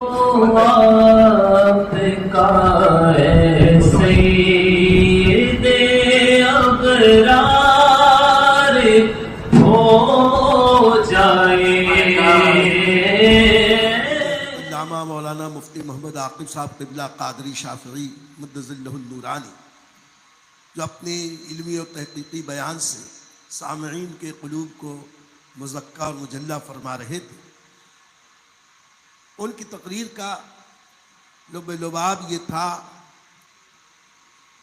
آپ کا ہے سید ابرار ہو جائے۔ علامہ مولانا مفتی محمد عاقب صاحب قبلہ قادری شافعی مدظ اللہ النورانی، جو اپنے علمی اور تحقیقی بیان سے سامعین کے قلوب کو مزکہ اور مجلہ فرما رہے تھے، ان کی تقریر کا لب لباب یہ تھا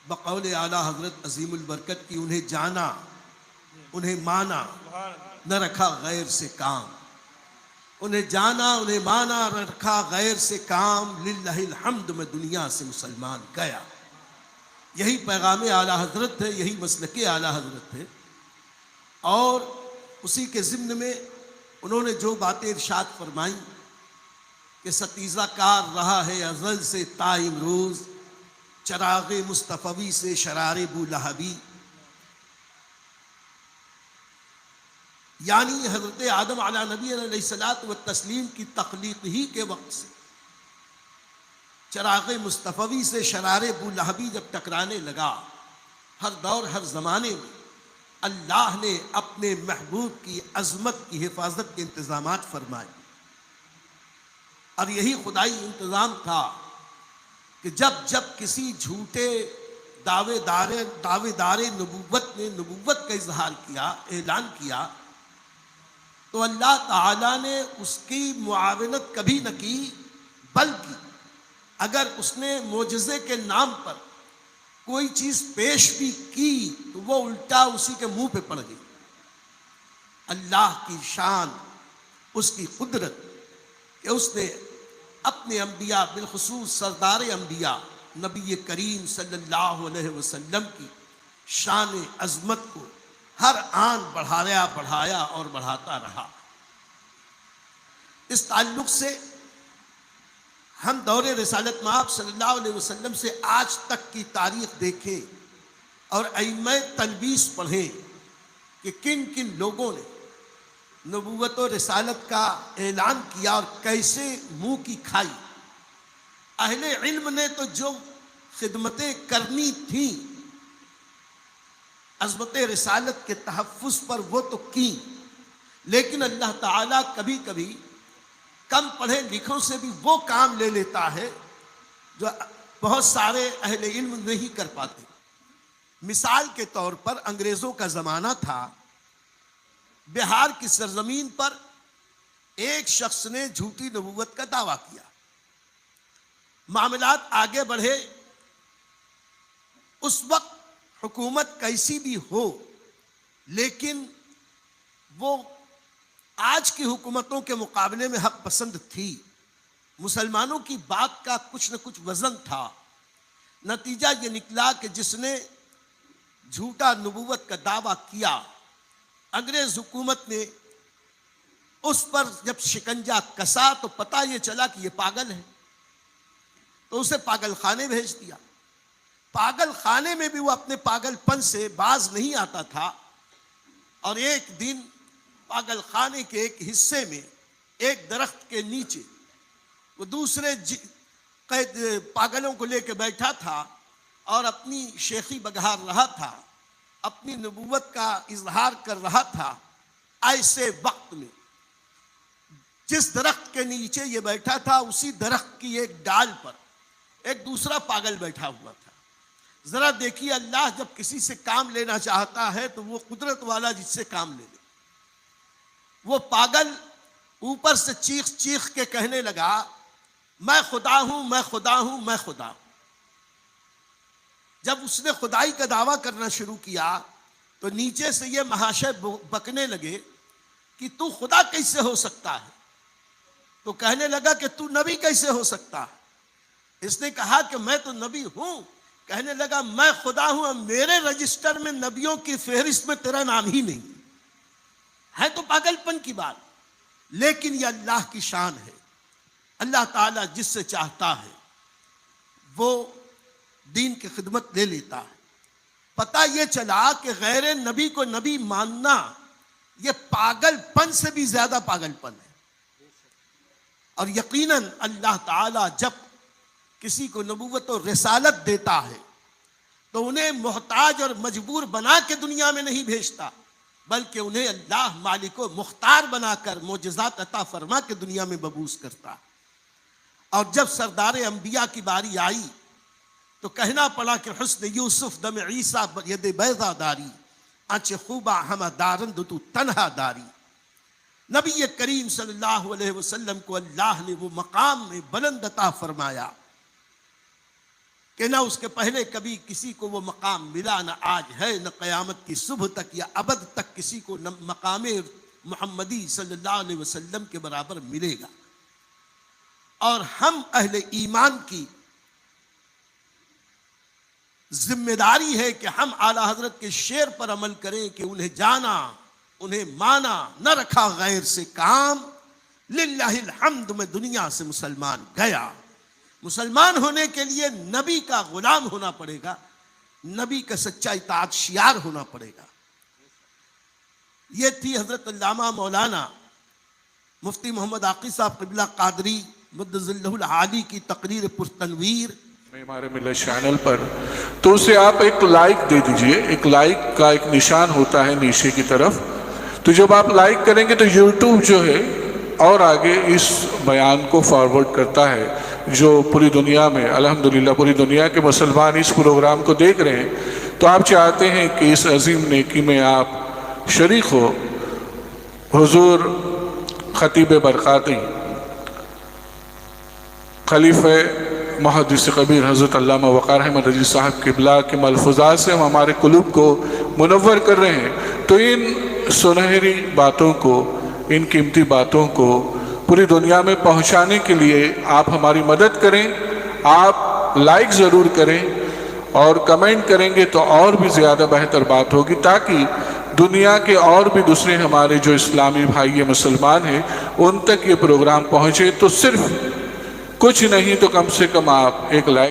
بقول اعلیٰ حضرت عظیم البرکت کی انہیں جانا، انہیں مانا، نہ رکھا غیر سے کام۔ انہیں جانا، انہیں مانا، نہ رکھا غیر سے کام، للہ الحمد میں دنیا سے مسلمان گیا۔ یہی پیغام اعلیٰ حضرت ہے، یہی مسلک اعلیٰ حضرت ہے۔ اور اسی کے ضمن میں انہوں نے جو باتیں ارشاد فرمائیں کہ ستیزہ کار رہا ہے ازل سے تا امروز، چراغ مصطفی سے شرار بولہبی، یعنی حضرت آدم علیہ نبی علیہ الصلوۃ والتسلیم کی تخلیق ہی کے وقت سے چراغ مصطفی سے شرار بولہبی جب ٹکرانے لگا، ہر دور ہر زمانے میں اللہ نے اپنے محبوب کی عظمت کی حفاظت کے انتظامات فرمائے، اور یہی خدائی انتظام تھا کہ جب جب کسی جھوٹے دعوے دار نبوت نے نبوت کا اظہار کیا، اعلان کیا، تو اللہ تعالیٰ نے اس کی معاونت کبھی نہ کی، بلکہ اگر اس نے معجزے کے نام پر کوئی چیز پیش بھی کی تو وہ الٹا اسی کے منہ پہ پڑ گئی۔ اللہ کی شان، اس کی قدرت کہ اس نے اپنے انبیاء بالخصوص سردار انبیاء نبی کریم صلی اللہ علیہ وسلم کی شان عظمت کو ہر آن بڑھایا اور بڑھاتا رہا۔ اس تعلق سے ہم دور رسالت مآب صلی اللہ علیہ وسلم سے آج تک کی تاریخ دیکھیں اور ائمہ تلبیس پڑھیں کہ کن کن لوگوں نے نبوت و رسالت کا اعلان کیا اور کیسے منہ کی کھائی۔ اہل علم نے تو جو خدمتیں کرنی تھیں عظمت رسالت کے تحفظ پر وہ تو کی، لیکن اللہ تعالیٰ کبھی کبھی کم پڑھے لکھوں سے بھی وہ کام لے لیتا ہے جو بہت سارے اہل علم نہیں کر پاتے۔ مثال کے طور پر انگریزوں کا زمانہ تھا، بہار کی سرزمین پر ایک شخص نے جھوٹی نبوت کا دعویٰ کیا۔ معاملات آگے بڑھے، اس وقت حکومت کیسی بھی ہو لیکن وہ آج کی حکومتوں کے مقابلے میں حق پسند تھی، مسلمانوں کی بات کا کچھ نہ کچھ وزن تھا۔ نتیجہ یہ نکلا کہ جس نے جھوٹا نبوت کا دعویٰ کیا، انگریز حکومت نے اس پر جب شکنجہ کسا تو پتہ یہ چلا کہ یہ پاگل ہے، تو اسے پاگل خانے بھیج دیا۔ پاگل خانے میں بھی وہ اپنے پاگل پن سے باز نہیں آتا تھا، اور ایک دن پاگل خانے کے ایک حصے میں ایک درخت کے نیچے وہ دوسرے پاگلوں کو لے کے بیٹھا تھا اور اپنی شیخی بگھار رہا تھا، اپنی نبوت کا اظہار کر رہا تھا۔ ایسے وقت میں جس درخت کے نیچے یہ بیٹھا تھا اسی درخت کی ایک ڈال پر ایک دوسرا پاگل بیٹھا ہوا تھا۔ ذرا دیکھیے، اللہ جب کسی سے کام لینا چاہتا ہے تو وہ قدرت والا جس سے کام لے لے۔ وہ پاگل اوپر سے چیخ چیخ کے کہنے لگا، میں خدا ہوں، میں خدا ہوں، میں خدا ہوں۔ جب اس نے خدائی کا دعویٰ کرنا شروع کیا تو نیچے سے یہ مہاشے بکنے لگے کہ تو خدا کیسے ہو سکتا ہے؟ تو کہنے لگا کہ تو نبی کیسے ہو سکتا ہے؟ اس نے کہا کہ میں تو نبی ہوں۔ کہنے لگا میں خدا ہوں، اور میرے رجسٹر میں نبیوں کی فہرست میں تیرا نام ہی نہیں ہے۔ تو پاگل پن کی بات، لیکن یہ اللہ کی شان ہے۔ اللہ تعالیٰ جس سے چاہتا ہے وہ دین کی خدمت لے لیتا ہے۔ پتہ یہ چلا کہ غیر نبی کو نبی ماننا یہ پاگل پن سے بھی زیادہ پاگل پن ہے، اور یقیناً اللہ تعالیٰ جب کسی کو نبوت و رسالت دیتا ہے تو انہیں محتاج اور مجبور بنا کے دنیا میں نہیں بھیجتا، بلکہ انہیں اللہ مالک و مختار بنا کر معجزات عطا فرما کے دنیا میں مبعوث کرتا۔ اور جب سردار انبیاء کی باری آئی تو کہنا پڑا کہ حسن یوسف دم عیسیٰ ید بیضا داری، آنچ خوبہ ہمہ دارند تو تنہا داری۔ نبی کریم صلی اللہ علیہ وسلم کو اللہ نے وہ مقام میں بلند عطا فرمایا کہ نہ اس کے پہلے کبھی کسی کو وہ مقام ملا، نہ آج ہے، نہ قیامت کی صبح تک یا ابد تک کسی کو مقام محمدی صلی اللہ علیہ وسلم کے برابر ملے گا۔ اور ہم اہل ایمان کی ذمہ داری ہے کہ ہم اعلیٰ حضرت کے شعر پر عمل کریں کہ انہیں جانا، انہیں مانا، نہ رکھا غیر سے کام، للہ الحمد میں دنیا سے مسلمان گیا۔ مسلمان ہونے کے لیے نبی کا غلام ہونا پڑے گا، نبی کا سچا اطاعت شیار ہونا پڑے گا۔ یہ تھی حضرت علامہ مولانا مفتی محمد عاقب صاحب قبلہ قادری مدظ اللہ العالی کی تقریر پرتنویر ہمارے ملت چینل پر، تو اسے آپ ایک لائک دے دیجئے۔ ایک لائک کا ایک نشان ہوتا ہے نیچے کی طرف، تو جب آپ لائک کریں گے تو یوٹیوب جو ہے اور آگے اس بیان کو فارورڈ کرتا ہے، جو پوری دنیا میں الحمدللہ پوری دنیا کے مسلمان اس پروگرام کو دیکھ رہے ہیں۔ تو آپ چاہتے ہیں کہ اس عظیم نیکی میں آپ شریک ہو۔ حضور خطیب برقاتی خلیفہ محدث کبیر حضرت علامہ وقار احمد رضوی صاحب قبلہ کے ملفوظات سے ہم ہمارے قلوب کو منور کر رہے ہیں۔ تو ان سنہری باتوں کو، ان قیمتی باتوں کو پوری دنیا میں پہنچانے کے لیے آپ ہماری مدد کریں۔ آپ لائک ضرور کریں اور کمنٹ کریں گے تو اور بھی زیادہ بہتر بات ہوگی، تاکہ دنیا کے اور بھی دوسرے ہمارے جو اسلامی بھائی مسلمان ہیں ان تک یہ پروگرام پہنچے۔ تو صرف کچھ نہیں تو کم سے کم آپ ایک لائک